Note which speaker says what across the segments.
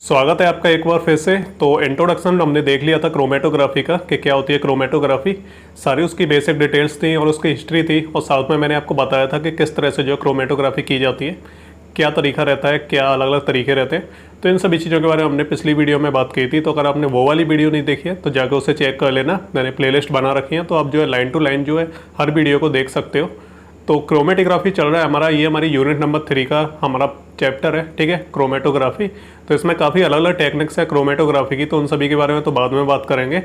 Speaker 1: स्वागत है आपका एक बार फिर से। तो इंट्रोडक्शन में हमने देख लिया था क्रोमेटोग्राफी का कि क्या होती है क्रोमेटोग्राफी। सारी उसकी बेसिक डिटेल्स थी और उसकी हिस्ट्री थी, और साथ में मैंने आपको बताया था कि किस तरह से जो क्रोमेटोग्राफी की जाती है, क्या तरीका रहता है, क्या अलग अलग तरीके रहते हैं। तो इन सभी चीज़ों के बारे में हमने पिछली वीडियो में बात की थी। तो अगर आपने वो वाली वीडियो नहीं देखी है तो जाकर उसे चेक कर लेना। मैंने प्लेलिस्ट बना रखी है, तो आप जो है लाइन टू लाइन जो है हर वीडियो को देख सकते हो। तो क्रोमेटोग्राफी चल रहा है हमारा, ये हमारी यूनिट नंबर 3 का हमारा चैप्टर है, ठीक है, क्रोमेटोग्राफी। तो इसमें काफ़ी अलग अलग टेक्निक्स है क्रोमेटोग्राफी की, तो उन सभी के बारे में तो बाद में बात करेंगे।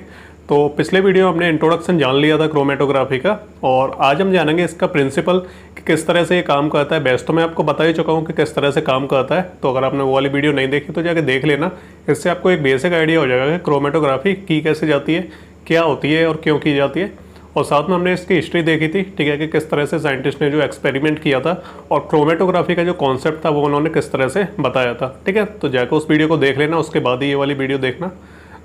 Speaker 1: तो पिछले वीडियो में हमने इंट्रोडक्शन जान लिया था क्रोमेटोग्राफी का, और आज हम जानेंगे इसका प्रिंसिपल कि किस तरह से ये काम करता है। बेस्ट तो मैं आपको बता ही चुका हूँ कि किस तरह से काम करता है, तो अगर आपने वो वाली वीडियो नहीं देखी तो जाके देख लेना। इससे आपको एक बेसिक आइडिया हो जाएगा कि क्रोमेटोग्राफी की कैसे जाती है, क्या होती है और क्यों की जाती है। और साथ में हमने इसकी हिस्ट्री देखी थी, ठीक है, कि किस तरह से साइंटिस्ट ने जो एक्सपेरिमेंट किया था और क्रोमेटोग्राफी का जो कॉन्सेप्ट था वो उन्होंने किस तरह से बताया था, ठीक है। तो जाकर उस वीडियो को देख लेना, उसके बाद ही ये वाली वीडियो देखना।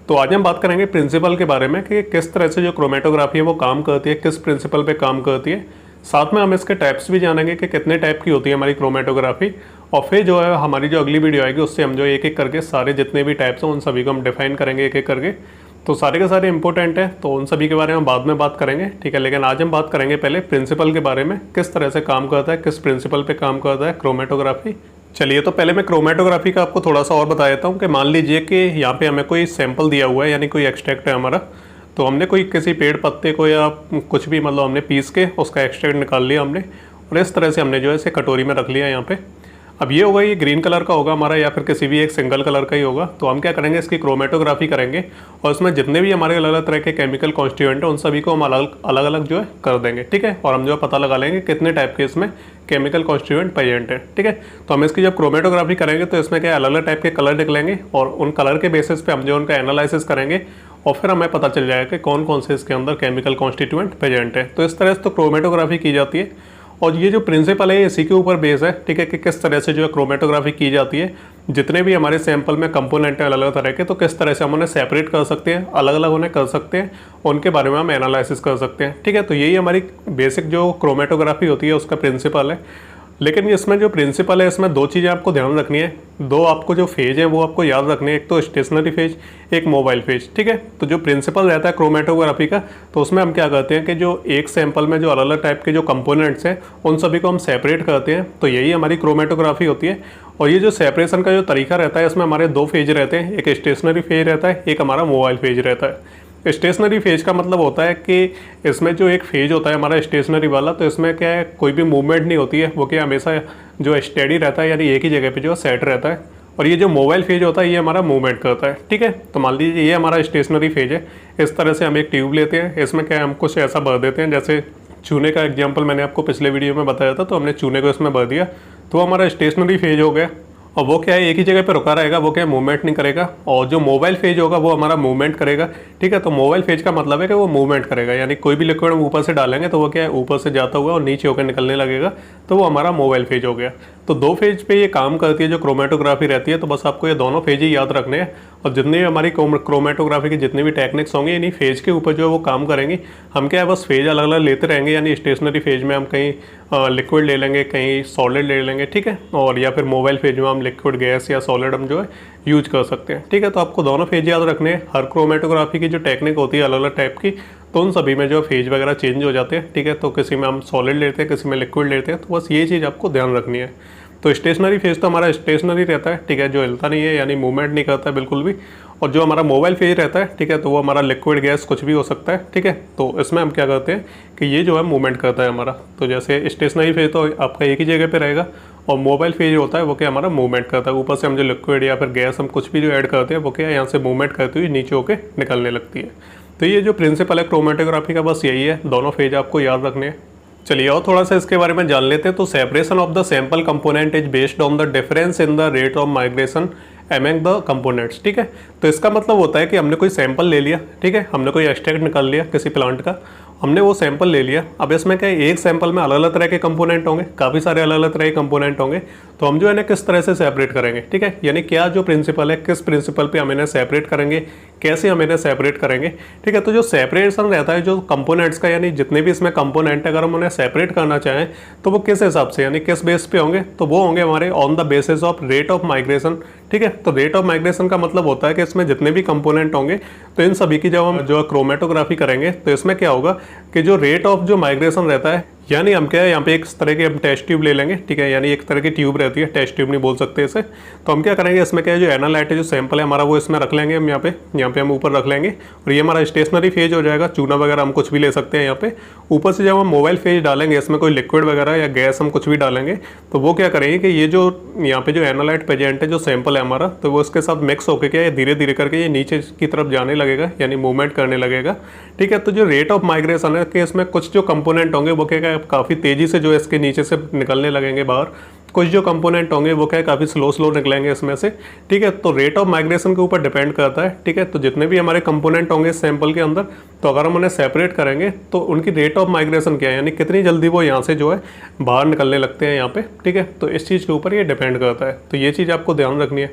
Speaker 1: तो आज हम बात करेंगे प्रिंसिपल के बारे में कि किस तरह से जो क्रोमेटोग्राफी है वो काम करती है, किस प्रिंसिपल पे काम करती है। साथ में हम इसके टाइप्स भी जानेंगे कि कितने टाइप की होती है हमारी क्रोमेटोग्राफी। और फिर जो है हमारी जो अगली वीडियो आएगी उससे हम जो एक एक करके सारे जितने भी टाइप्स हैं उन सभी को हम डिफाइन करेंगे एक एक करके। तो सारे के सारे इंपॉर्टेंट है, तो उन सभी के बारे में बाद में बात करेंगे, ठीक है। लेकिन आज हम बात करेंगे पहले प्रिंसिपल के बारे में, किस तरह से काम करता है, किस प्रिंसिपल पे काम करता है क्रोमेटोग्राफी। चलिए, तो पहले मैं क्रोमेटोग्राफी का आपको थोड़ा सा और बता देता हूँ कि मान लीजिए कि यहाँ पे हमें कोई सैंपल दिया हुआ है, यानी कोई एक्सट्रैक्ट है हमारा। तो हमने कोई किसी पेड़ पत्ते को या कुछ भी मतलब हमने पीस के उसका एक्सट्रैक्ट निकाल लिया हमने, और इस तरह से हमने जो है इसे कटोरी में रख लिया यहाँ पे। अब ये होगा, ये ग्रीन कलर का होगा हमारा, या फिर किसी भी एक सिंगल कलर का ही होगा। तो हम क्या करेंगे, इसकी क्रोमेटोग्राफी करेंगे और उसमें जितने भी हमारे अलग अलग तरह के केमिकल कॉन्स्टिट्यूएंट हैं उन सभी को हम अलग अलग जो है कर देंगे, ठीक है। और हम जो है पता लगा लेंगे कितने टाइप के इसमें केमिकल कॉन्स्टिट्यूएंट प्रेजेंट है, ठीक है। तो हम इसकी जब क्रोमेटोग्राफी करेंगे तो इसमें क्या अलग अलग टाइप के कलर निकलेंगे, और उन कलर के बेसिस पे हम जो उनका एनालिसिस करेंगे, और फिर हमें पता चल जाएगा कि कौन कौन से इसके अंदर केमिकल कॉन्स्टिट्यूएंट प्रेजेंट है। तो इस तरह से तो क्रोमेटोग्राफी की जाती है, और ये जो प्रिंसिपल है इसी के ऊपर बेस है, ठीक है, कि किस तरह से जो है क्रोमेटोग्राफी की जाती है। जितने भी हमारे सैंपल में कंपोनेंट हैं अलग अलग तरह के, तो किस तरह से हम उन्हें सेपरेट कर सकते हैं, अलग अलग उन्हें कर सकते हैं, उनके बारे में हम एनालिसिस कर सकते हैं, ठीक है। तो यही हमारी बेसिक जो क्रोमेटोग्राफी होती है उसका प्रिंसिपल है। लेकिन इसमें जो प्रिंसिपल है इसमें दो चीज़ें आपको ध्यान रखनी है, दो आपको जो फेज है वो आपको याद रखनी है। एक तो स्टेशनरी फेज, एक मोबाइल फेज, ठीक है। तो जो प्रिंसिपल रहता है क्रोमेटोग्राफी का, तो उसमें हम क्या करते हैं कि जो एक सैंपल में जो अलग अलग टाइप के जो कंपोनेंट्स हैं उन सभी को हम सेपरेट करते हैं। तो यही हमारी क्रोमेटोग्राफी होती है। और ये जो सेपरेशन का जो तरीका रहता है इसमें हमारे दो फेज रहते हैं, एक स्टेशनरी फेज रहता है, एक हमारा मोबाइल फेज रहता है। स्टेशनरी फेज का मतलब होता है कि इसमें जो एक फेज होता है हमारा स्टेशनरी वाला, तो इसमें क्या है कोई भी मूवमेंट नहीं होती है, वो क्या हमेशा जो स्टेडी रहता है, यानी एक ही जगह पे जो सेट रहता है। और ये जो मोबाइल फेज होता है ये हमारा मूवमेंट करता है, ठीक है। तो मान लीजिए ये हमारा स्टेशनरी फेज है। इस तरह से हम एक ट्यूब लेते हैं, इसमें क्या है हम कुछ ऐसा भर देते हैं, जैसे चूने का एग्जाम्पल मैंने आपको पिछले वीडियो में बताया था, तो हमने चूने को इसमें भर दिया, तो हमारा स्टेशनरी फेज हो गया। और वो क्या है एक ही जगह पे रुका रहेगा, वो क्या है मूवमेंट नहीं करेगा। और जो मोबाइल फेज होगा वो हमारा मूवमेंट करेगा, ठीक है। तो मोबाइल फेज का मतलब है कि वो मूवमेंट करेगा, यानी कोई भी लिक्विड हम ऊपर से डालेंगे तो वो क्या है ऊपर से जाता हुआ और नीचे होकर निकलने लगेगा, तो वो हमारा मोबाइल फेज हो गया। तो दो फेज पे ये काम करती है जो क्रोमेटोग्राफी रहती है। तो बस आपको ये दोनों फेज ही याद रखने हैं, और जितनी भी हमारी क्रोमेटोग्राफी की जितनी भी टेक्निक्स होंगी इन्हीं फेज के ऊपर जो है वो काम करेंगी। हम क्या है बस फेज अलग अलग लेते रहेंगे, यानी स्टेशनरी फेज में हम कहीं लिक्विड ले लेंगे, कहीं सॉलिड ले लेंगे, ठीक है। और या फिर मोबाइल फेज में हम लिक्विड गैस या सॉलिड हम जो है यूज कर सकते हैं, ठीक है। तो आपको दोनों फेज याद रखने हैं। हर क्रोमेटोग्राफी की जो टेक्निक होती है अलग अलग टाइप की, तो उन सभी में जो फेज वगैरह चेंज हो जाते हैं, ठीक है। तो किसी में हम सॉलिड लेते हैं, किसी में लिक्विड लेते हैं, तो बस ये चीज़ आपको ध्यान रखनी है। तो स्टेशनरी फेज तो हमारा स्टेशनरी रहता है, ठीक है, जो हिलता नहीं है, यानी मूवमेंट नहीं करता है बिल्कुल भी। और जो हमारा मोबाइल फेज रहता है, ठीक है, तो वो हमारा लिक्विड गैस कुछ भी हो सकता है, ठीक है। तो इसमें हम क्या करते हैं कि ये जो है मूवमेंट करता है हमारा। तो जैसे स्टेशनरी फेज तो आपका एक ही जगह पे रहेगा, और मोबाइल फेज होता है वो क्या हमारा मूवमेंट करता है। ऊपर से हम जो लिक्विड या फिर गैस हम कुछ भी जो ऐड करते हैं वो क्या यहाँ से मूवमेंट करती हुई नीचे होकर निकलने लगती है। तो ये जो प्रिंसिपल है क्रोमेटोग्राफी का बस यही है, दोनों फेज आपको याद रखने हैं। चलिए और थोड़ा सा इसके बारे में जान लेते हैं। तो separation of the sample component is based on the difference in the rate of migration among the components, ठीक है। तो इसका मतलब होता है कि हमने कोई सैंपल ले लिया, ठीक है, हमने कोई एक्सट्रैक्ट निकाल लिया किसी प्लांट का, हमने वो सैंपल ले लिया। अब इसमें क्या है एक सैंपल में अलग अलग तरह के कंपोनेंट होंगे, काफ़ी सारे अलग अलग तरह के कंपोनेंट होंगे। तो हम जो है ना किस तरह से सेपरेट करेंगे, ठीक है, यानी क्या जो प्रिंसिपल है किस प्रिंसिपल पे हम इन्हें सेपरेट करेंगे, कैसे हम इन्हें सेपरेट करेंगे। ठीक है, तो जो सेपरेशन रहता है जो कंपोनेंट्स का, यानी जितने भी इसमें कंपोनेंट है, अगर हम उन्हें सेपरेट करना चाहें तो वो किस हिसाब से, यानी किस बेस पे होंगे, तो वो होंगे हमारे on the basis of rate of migration. ठीक है, तो रेट ऑफ माइग्रेशन का मतलब होता है कि इसमें जितने भी कंपोनेंट होंगे तो इन सभी की जब हम जो क्रोमेटोग्राफी करेंगे तो इसमें क्या होगा कि जो रेट ऑफ जो माइग्रेशन रहता है, यानी हम क्या है यहाँ पे एक तरह की हम टेस्ट ट्यूब ले लेंगे। ठीक है, यानी एक तरह की ट्यूब रहती है, टेस्ट ट्यूब नहीं बोल सकते इसे। तो हम क्या करेंगे, इसमें क्या है जो एनालाइट है, जो सैंपल है हमारा, वो इसमें रख लेंगे हम यहाँ पे हम ऊपर रख लेंगे और ये हमारा स्टेशनरी फेज हो जाएगा। चूना वगैरह हम कुछ भी ले सकते हैं यहाँ पे। ऊपर से जब हम मोबाइल फेज डालेंगे, इसमें कोई लिक्विड वगैरह या गैस हम कुछ भी डालेंगे तो वो क्या करेंगे कि ये जो यहाँ पे जो एनालाइट प्रेजेंट है, जो सैंपल है हमारा, तो वो उसके साथ मिक्स होकर क्या है धीरे धीरे करके ये नीचे की तरफ जाने लगेगा, यानी मूवमेंट करने लगेगा। ठीक है, तो जो रेट ऑफ माइग्रेशन है कि इसमें कुछ जो कंपोनेंट होंगे वो क्या काफ़ी तेज़ी से जो इसके नीचे से निकलने लगेंगे बाहर, कुछ जो कंपोनेंट होंगे वो क्या काफ़ी स्लो निकलेंगे इसमें से। ठीक है, तो रेट ऑफ माइग्रेशन के ऊपर डिपेंड करता है। ठीक है, तो जितने भी हमारे कंपोनेंट होंगे सैंपल के अंदर, तो अगर हम उन्हें सेपरेट करेंगे तो उनकी रेट ऑफ माइग्रेशन क्या है, यानी कितनी जल्दी वो यहाँ से जो है बाहर निकलने लगते हैं यहाँ पे। ठीक है, तो इस चीज़ के ऊपर ये डिपेंड करता है, तो ये चीज़ आपको ध्यान रखनी है।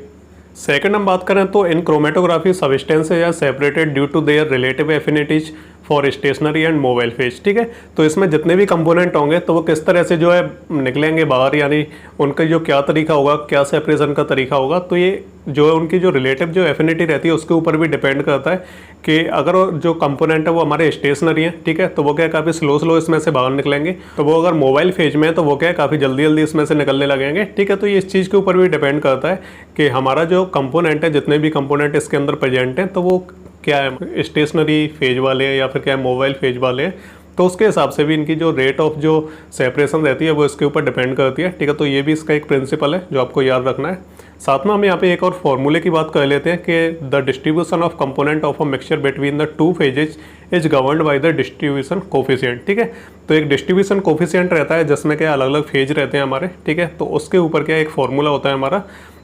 Speaker 1: सेकंड हम बात करें तो in chromatography substances are separated due to their relative affinities for stationary and mobile phase. ठीक है, तो इसमें जितने भी कंपोनेंट होंगे तो वो किस तरह से जो है निकलेंगे बाहर, यानी उनका जो क्या तरीका होगा, क्या सेपरेशन का तरीका होगा, तो ये जो है उनकी जो रिलेटिव जो एफिनिटी रहती है उसके ऊपर भी डिपेंड करता है कि अगर जो कंपोनेंट है वो हमारे स्टेशनरी है, ठीक है, तो वो क्या काफ़ी स्लो इसमें से बाहर निकलेंगे। तो वो अगर मोबाइल फेज में है तो वो क्या काफ़ी जल्दी इसमें से निकलने लगेंगे। ठीक है, तो ये इस चीज़ के ऊपर भी डिपेंड करता है कि हमारा जो कंपोनेंट है, जितने भी कंपोनेंट इसके अंदर प्रेजेंट हैं, तो वो क्या है स्टेशनरी फेज वाले हैं या फिर क्या है मोबाइल फेज वाले हैं, तो उसके हिसाब से भी इनकी जो रेट ऑफ जो सेपरेशन रहती है वो इसके ऊपर डिपेंड करती है। ठीक है, तो ये भी इसका एक प्रिंसिपल है जो आपको याद रखना है। साथ में हम यहाँ पे एक और फॉर्मूले की बात कर लेते हैं कि the distribution of component of a mixture between the two phases is governed by the distribution coefficient. ठीक है, तो एक डिस्ट्रीब्यूशन कोफिशिएंट रहता है जिसमें क्या अलग अलग फेज रहते हैं हमारे। ठीक है, तो उसके ऊपर क्या एक फॉर्मूला होता है हमारा,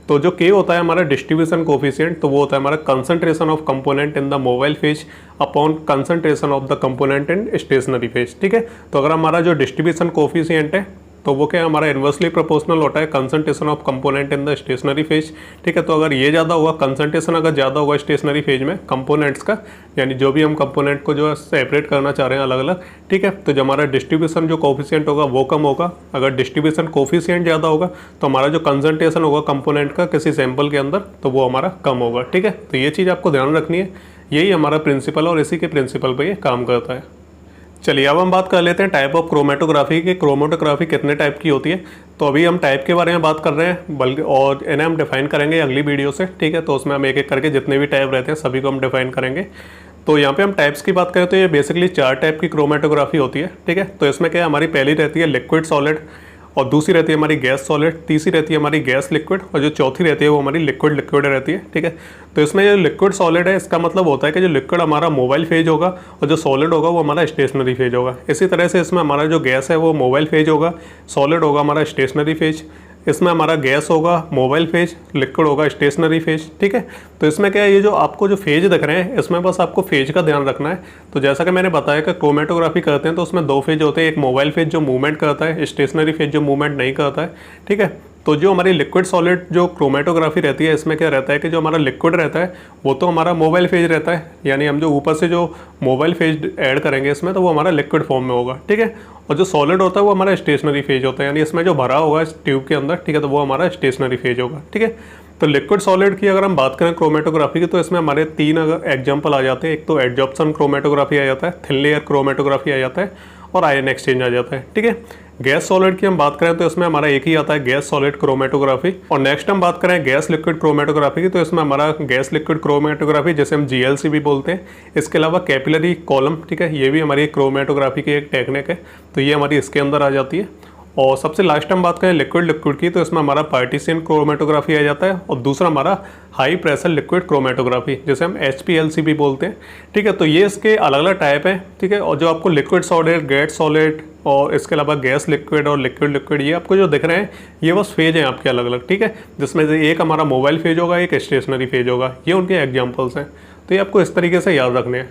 Speaker 1: तो जो K होता है हमारा डिस्ट्रीब्यूशन कोफिशिएंट, तो वो होता है हमारा concentration of component in the mobile phase upon concentration of the component in stationary phase. ठीक है, तो अगर हमारा जो डिस्ट्रीब्यूशन कोफिशिएंट है तो वो क्या हमारा इन्वर्सली प्रोपोर्शनल होता है concentration of component in the stationary phase. ठीक है, तो अगर ये ज़्यादा होगा, कंसंट्रेशन अगर ज़्यादा होगा स्टेशनरी फेज में कंपोनेंट्स का, यानी जो भी हम कंपोनेंट को जो है सेपरेट करना चाह रहे हैं अलग अलग, ठीक है, तो जो हमारा डिस्ट्रीब्यूशन जो कोफिशिएंट होगा वो कम होगा। अगर डिस्ट्रीब्यूशन कोफिशिएंट ज़्यादा होगा तो हमारा जो कंसंट्रेशन होगा कंपोनेंट का किसी सैंपल के अंदर, तो वो हमारा कम होगा। ठीक है, तो ये चीज़ आपको ध्यान रखनी है, यही हमारा प्रिंसिपल और इसी के प्रिंसिपल पर ये काम करता है। चलिए अब हम बात कर लेते हैं टाइप ऑफ क्रोमेटोग्राफी की। क्रोमेटोग्राफी कितने टाइप की होती है, तो अभी हम टाइप के बारे में बात कर रहे हैं, बल्कि और इन्हें हम डिफाइन करेंगे अगली वीडियो से। ठीक है, तो उसमें हम एक एक करके जितने भी टाइप रहते हैं सभी को हम डिफाइन करेंगे। तो यहाँ पे हम टाइप्स की बात करें तो ये बेसिकली 4 टाइप की क्रोमेटोग्राफी होती है। ठीक है, तो इसमें क्या है हमारी पहली रहती है लिक्विड सॉलिड, और दूसरी रहती है हमारी गैस सॉलिड, तीसरी रहती है हमारी गैस लिक्विड, और जो चौथी रहती है वो हमारी लिक्विड रहती है। ठीक है, तो इसमें जो लिक्विड सॉलिड है इसका मतलब होता है कि जो लिक्विड हमारा मोबाइल फेज होगा और जो सॉलिड होगा वो हमारा स्टेशनरी फेज होगा। इसी तरह से इसमें हमारा जो गैस है वो मोबाइल फेज होगा, सॉलिड होगा हमारा स्टेशनरी फेज, इसमें हमारा गैस होगा मोबाइल फेज, लिक्विड होगा स्टेशनरी फेज। ठीक है, तो इसमें क्या है ये जो आपको जो फेज दिख रहे हैं इसमें बस आपको फेज का ध्यान रखना है। तो जैसा कि मैंने बताया कि क्रोमेटोग्राफी करते हैं तो उसमें 2 फेज होते हैं, एक मोबाइल फेज जो मूवमेंट करता है, स्टेशनरी फेज जो मूवमेंट नहीं करता है। ठीक है, तो जो हमारी लिक्विड सॉलिड जो क्रोमेटोग्राफी रहती है इसमें क्या रहता है कि जो हमारा लिक्विड रहता है वो तो हमारा मोबाइल फेज रहता है, यानी हम जो ऊपर से जो मोबाइल फेज ऐड करेंगे इसमें तो वो हमारा लिक्विड फॉर्म में होगा। ठीक है, और जो सॉलिड होता है वो हमारा स्टेशनरी फेज होता है, यानी इसमें जो भरा होगा इस ट्यूब के अंदर, ठीक है, तो वो हमारा स्टेशनरी फेज होगा। ठीक है, तो लिक्विड सॉलिड की अगर हम बात करें क्रोमेटोग्राफी की तो इसमें हमारे 3 अगर एग्जाम्पल आ जाते हैं। एक तो एडजॉर्प्शन क्रोमेटोग्राफी आ जाता है, थिन लेयर क्रोमेटोग्राफी आ जाता है, और आयन एक्सचेंज आ जाता है। ठीक है, गैस सॉलिड की हम बात करें तो इसमें हमारा एक ही आता है गैस सॉलिड क्रोमेटोग्राफी। और नेक्स्ट हम बात करें गैस लिक्विड क्रोमेटोग्राफी की तो इसमें हमारा गैस लिक्विड क्रोमेटोग्राफी जिसे हम GLC भी बोलते हैं, इसके अलावा कैपिलरी कॉलम, ठीक है, ये भी हमारी क्रोमेटोग्राफी की एक टेक्निक है, तो ये हमारी इसके अंदर आ जाती है। और सबसे लास्ट हम बात करें लिक्विड की तो इसमें हमारा पार्टीशियन क्रोमेटोग्राफी आ जाता है, और दूसरा हमारा हाई प्रेशर लिक्विड क्रोमेटोग्राफी जिसे हम HPLC भी बोलते हैं। ठीक है, तो ये इसके अलग अलग टाइप हैं। ठीक है, और जो आपको लिक्विड सॉलिड, गैस सॉलिड और इसके अलावा गैस लिक्विड और लिक्विड ये आपको जो दिख रहे हैं ये बस फेज हैं आपके अलग अलग। ठीक है, जिसमें से एक हमारा मोबाइल फेज होगा, एक स्टेशनरी फेज होगा, ये उनके एग्जाम्पल्स हैं। तो ये आपको इस तरीके से याद रखने हैं।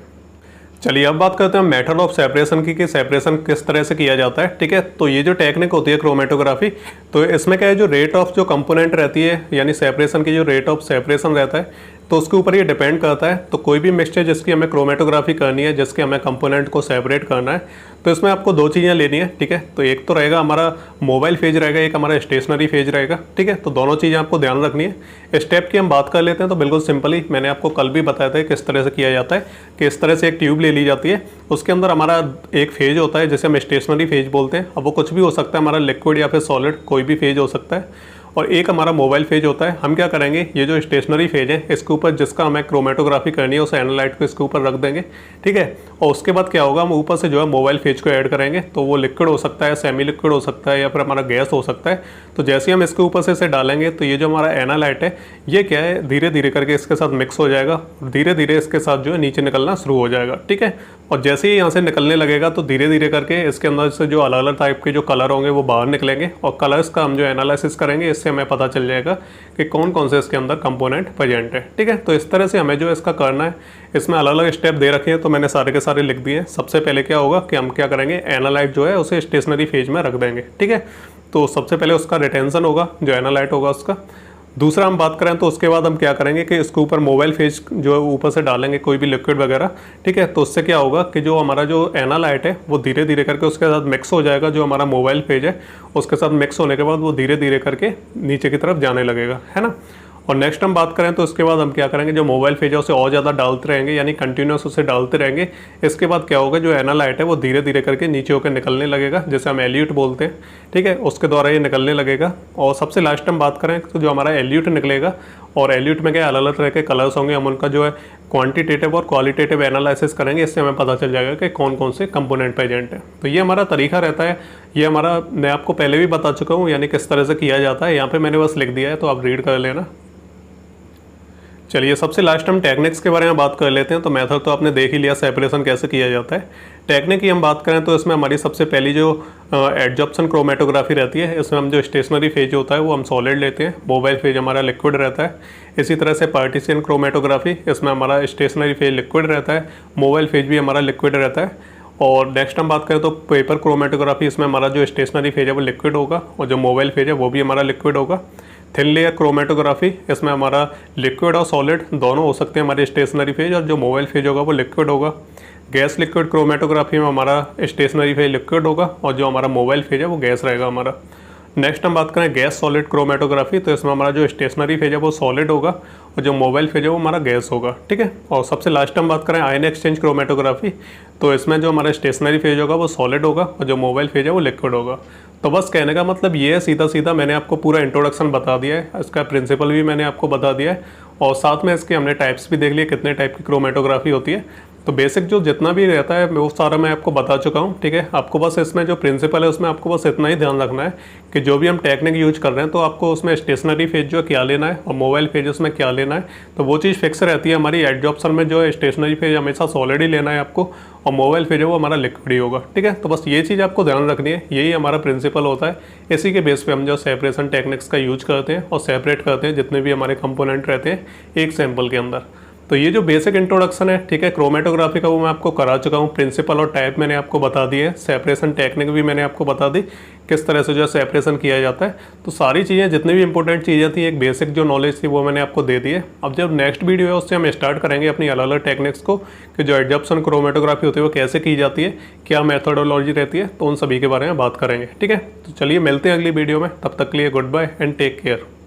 Speaker 1: चलिए अब बात करते हैं मेथड ऑफ सेपरेशन की, कि सेपरेशन किस तरह से किया जाता है। ठीक है, तो ये जो टेक्निक होती है क्रोमेटोग्राफी, तो इसमें क्या है जो रेट ऑफ जो कंपोनेंट रहती है, यानी सेपरेशन की जो रेट ऑफ सेपरेशन रहता है तो उसके ऊपर ये डिपेंड करता है। तो कोई भी मिक्सचर जिसकी हमें क्रोमेटोग्राफी करनी है, जिसके हमें कंपोनेंट को सेपरेट करना है, तो इसमें आपको दो चीज़ें लेनी है, ठीक है। तो एक तो रहेगा हमारा मोबाइल फेज रहेगा, एक हमारा स्टेशनरी फेज रहेगा, ठीक है। तो दोनों चीज़ें आपको ध्यान रखनी है। स्टेप की हम बात कर लेते हैं तो बिल्कुल सिंपली मैंने आपको कल भी बताया था किस तरह से किया जाता है कि इस तरह से एक ट्यूब ले ली जाती है, उसके अंदर हमारा एक फेज होता है जिसे हम स्टेशनरी फेज बोलते हैं। अब वो कुछ भी हो सकता है, हमारा लिक्विड या फिर सॉलिड, कोई भी फेज हो सकता है। और एक हमारा मोबाइल फेज होता है। हम क्या करेंगे, ये जो स्टेशनरी फेज है इसके ऊपर जिसका हमें क्रोमेटोग्राफी करनी है उस एनालाइट को इसके ऊपर रख देंगे, ठीक है। और उसके बाद क्या होगा, हम ऊपर से जो है मोबाइल फेज को ऐड करेंगे। तो वो लिक्विड हो सकता है, सेमी लिक्विड हो सकता है, या फिर हमारा गैस हो सकता है। तो जैसे ही हम इसके ऊपर से इसे डालेंगे तो ये जो हमारा एनालाइट है ये क्या है, धीरे धीरे करके इसके साथ मिक्स हो जाएगा, धीरे धीरे इसके साथ जो है नीचे निकलना शुरू हो जाएगा, ठीक है। और जैसे ही यहाँ से निकलने लगेगा तो धीरे धीरे करके इसके अंदर से जो अलग अलग टाइप के जो कलर होंगे वो बाहर निकलेंगे, और कलर्स का हम जो एनालिसिस करेंगे इससे हमें पता चल जाएगा कि कौन कौन से इसके अंदर कंपोनेंट प्रेजेंट है, ठीक है। तो इस तरह से हमें जो इसका करना है, इसमें अलग अलग स्टेप दे रखे हैं तो मैंने सारे के सारे लिख दिए। सबसे पहले क्या होगा कि हम क्या करेंगे, एनालाइट जो है उसे स्टेशनरी फेज में रख देंगे, ठीक है। तो सबसे पहले उसका रिटेंशन होगा, जो एनालाइट होगा उसका। दूसरा हम बात करें तो उसके बाद हम क्या करेंगे कि इसके ऊपर मोबाइल फेज जो है ऊपर से डालेंगे, कोई भी लिक्विड वगैरह, ठीक है। तो उससे क्या होगा कि जो हमारा जो एनालाइट है वो धीरे धीरे करके उसके साथ मिक्स हो जाएगा, जो हमारा मोबाइल फेज है उसके साथ मिक्स होने के बाद वो धीरे धीरे करके नीचे की तरफ जाने लगेगा, है ना। और नेक्स्ट हम बात करें तो उसके बाद हम क्या करेंगे, जो मोबाइल फेज है उसे और ज़्यादा डालते रहेंगे, यानी कंटिन्यूस उसे डालते रहेंगे। इसके बाद क्या होगा, जो एनालाइट है वो धीरे धीरे करके नीचे होकर निकलने लगेगा, जैसे हम एल्यूट बोलते हैं, ठीक है। उसके द्वारा ये निकलने लगेगा। और सबसे लास्ट हम बात करें तो जो हमारा एल्यूट निकलेगा, और एल्यूट में क्या अलग अलग तरह के कलर्स होंगे, हम उनका जो है क्वांटिटेटिव और क्वालिटेटिव एनालिसिस करेंगे। इससे हमें पता चल जाएगा कि कौन कौन से कंपोनेंट प्रेजेंट है। तो ये हमारा तरीका रहता है। ये हमारा, मैं आपको पहले भी बता चुका हूँ, यानी किस तरह से किया जाता है। यहाँ पे मैंने बस लिख दिया है, तो आप रीड कर लेना। चलिए सबसे लास्ट हम टेक्निक्स के बारे में बात कर लेते हैं। तो मेथड तो आपने देख ही लिया, सेपरेशन कैसे किया जाता है। टेक्निक की हम बात करें तो इसमें हमारी सबसे पहली जो एडजॉर्प्शन क्रोमेटोग्राफी रहती है, इसमें हम जो स्टेशनरी फेज होता है वो हम सॉलिड लेते हैं, मोबाइल फेज हमारा लिक्विड रहता है। इसी तरह से पार्टीशियन क्रोमेटोग्राफी, इसमें हमारा स्टेशनरी फेज लिक्विड रहता है, मोबाइल फेज भी हमारा लिक्विड रहता है। और नेक्स्ट हम बात करें तो पेपर क्रोमेटोग्राफी, इसमें हमारा जो स्टेशनरी फेज है वो लिक्विड होगा, और जो मोबाइल फेज है वो भी हमारा लिक्विड होगा। थिन लेयर क्रोमेटोग्राफी, इसमें हमारा लिक्विड और सॉलिड दोनों हो सकते हैं हमारे स्टेशनरी फेज, और जो मोबाइल फेज होगा वो लिक्विड होगा। गैस लिक्विड क्रोमेटोग्राफी में हमारा स्टेशनरी फेज लिक्विड होगा, और जो हमारा मोबाइल फेज है वो गैस रहेगा हमारा। नेक्स्ट हम बात करें गैस सॉलिड क्रोमेटोग्राफी, तो इसमें हमारा जो स्टेशनरी फेज है वो सॉलिड होगा, और जो मोबाइल फेज है वो हमारा गैस होगा, ठीक है। और सबसे लास्ट हम बात करें आयन एक्सचेंज क्रोमेटोग्राफी, तो इसमें जो हमारा स्टेशनरी फेज होगा वो सॉलिड होगा, और जो मोबाइल फेज है वो लिक्विड होगा। तो बस कहने का मतलब ये है, सीधा सीधा मैंने आपको पूरा इंट्रोडक्शन बता दिया है, इसका प्रिंसिपल भी मैंने आपको बता दिया है, और साथ में इसके हमने टाइप्स भी देख लिए, कितने टाइप की क्रोमेटोग्राफी होती है। तो बेसिक जो जितना भी रहता है वो सारा मैं आपको बता चुका हूँ, ठीक है। आपको बस इसमें जो प्रिंसिपल है उसमें आपको बस इतना ही ध्यान रखना है कि जो भी हम टेक्निक यूज कर रहे हैं तो आपको उसमें स्टेशनरी फेज जो क्या लेना है और मोबाइल फेज उसमें क्या लेना है, तो वो चीज़ फिक्स रहती है हमारी। एडजॉर्प्शन में जो है स्टेशनरी फेज हमेशा सॉलिड ही लेना है आपको, और मोबाइल फेज है वो हमारा लिक्विड ही होगा, ठीक है। तो बस ये चीज़ आपको ध्यान रखनी है, यही हमारा प्रिंसिपल होता है। इसी के बेस पे हम जो सेपरेशन टेक्निक्स का यूज करते हैं और सेपरेट करते हैं जितने भी हमारे कंपोनेंट रहते हैं एक सैंपल के अंदर। तो ये जो बेसिक इंट्रोडक्शन है, ठीक है, क्रोमेटोग्राफी का, वो मैं आपको करा चुका हूँ। प्रिंसिपल और टाइप मैंने आपको बता दिए, सेपरेशन टेक्निक भी मैंने आपको बता दी, किस तरह से जो है सेपरेशन किया जाता है। तो सारी चीज़ें, जितनी भी इंपॉर्टेंट चीज़ें थी, एक बेसिक जो नॉलेज थी वो मैंने आपको दे दी है। अब जब नेक्स्ट वीडियो है उससे हम स्टार्ट करेंगे अपनी अलग अलग टेक्निक्स को, कि जो एडजॉर्प्शन क्रोमेटोग्राफी होती है वो कैसे की जाती है, क्या मेथोडोलॉजी रहती है, तो उन सभी के बारे में बात करेंगे, ठीक है। तो चलिए मिलते हैं अगली वीडियो में, तब तक के लिए good bye and take care.